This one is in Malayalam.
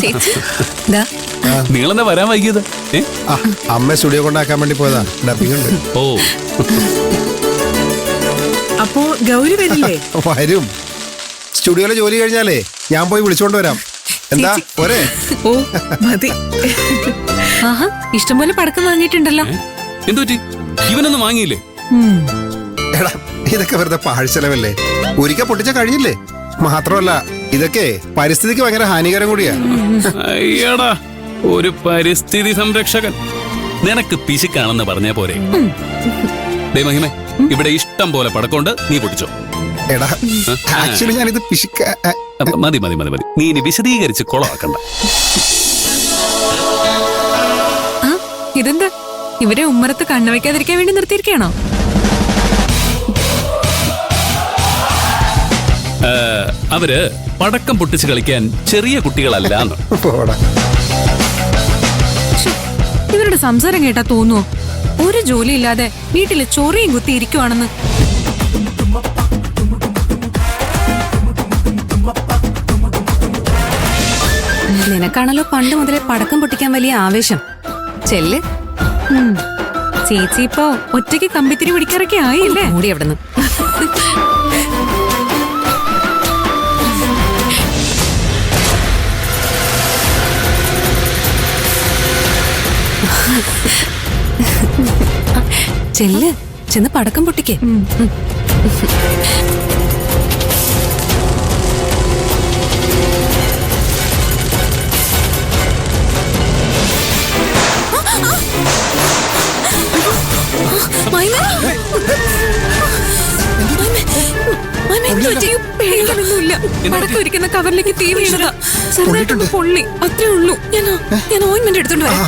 ചേച്ചി ദാ നിങ്ങളെന്താ വരാൻ വൈകിയത്? അമ്മ സ്റ്റുഡിയോ കൊണ്ടാക്കാൻ വേണ്ടി പോയതാ. ഡബിംഗ് ഉണ്ട്. ഓ അപ്പോ ഗൗരി വരില്ലേ? വരും. സ്റ്റുഡിയോയിലെ ജോലി കഴിഞ്ഞാലേ ഞാൻ പോയി വിളിച്ചോണ്ട് വരാം. എന്താ പോരെ? ഓ മതി. ആഹാ, ഇഷ്ടംപോലെ പടക്കം വാങ്ങിയിട്ടുണ്ടല്ലോ. എന്തുപറ്റി? ഇവനൊന്നും വാങ്ങിയില്ലേ? എടാ ഇതൊക്കെ വെറുതെ പാഴ്ചെലവല്ലേ. ഒരിക്കൽ പൊട്ടിച്ച കഴിഞ്ഞില്ലേ. മാത്രമല്ല ഇതൊക്കെ പരിസ്ഥിതിക്ക് ഭയങ്കര ഹാനികരം കൂടിയാ. അയ്യടാ, ഒരു പരിസ്ഥിതി സംരക്ഷകൻ. നിനക്ക് പിശുക്കാണെന്ന് പറഞ്ഞാ പോരെ. ദേ മഹിമേ, ഇവിടെ ഇഷ്ടം പോലെ പടക്കമുണ്ട്, നീ പൊട്ടിച്ചോ. എടാ ആക്ച്വലി ഞാനിത് മതി മതി മതി മതി, നീ ഇനി വിശദീകരിച്ച് കൊളമാക്കണ്ട. ഇതെന്താ, ഇവരെ ഉമ്മറത്ത് കണ്ണു വയ്ക്കാതിരിക്കാൻ വേണ്ടി നിർത്തിയിരിക്കണോ? അവര് പടക്കം പൊട്ടിച്ച് കളിക്കാൻ ചെറിയ കുട്ടികളല്ല. ഇവരുടെ സംസാരം കേട്ടാ തോന്നുവോ ഒരു ജോലി ഇല്ലാതെ വീട്ടില് ചൊറിയും കുത്തി ഇരിക്കുവാണെന്ന്? നിനക്കാണല്ലോ പണ്ട് മുതലേ പടക്കം പൊട്ടിക്കാൻ വലിയ ആവേശം. ചെല്ല്. ചേച്ചി ഇപ്പോ ഒറ്റയ്ക്ക് കമ്പിത്തിരി പിടിക്കാറൊക്കെ ആയില്ലേ? മൂടി അവിടുന്ന്. ചെല്ല്, ചെന്ന് പടക്കം പൊട്ടിക്കേ. പേടിക്കാനൊന്നുമില്ല. പടക്കം ഇരിക്കുന്ന കവറിലേക്ക് തീ വീണതാ. ചെറുതായിട്ടൊന്ന് പൊള്ളി, അത്രേ ഉള്ളൂ. ഞാൻ ഓയിന്റ്മെന്റ് എടുത്തോണ്ട് വരാം.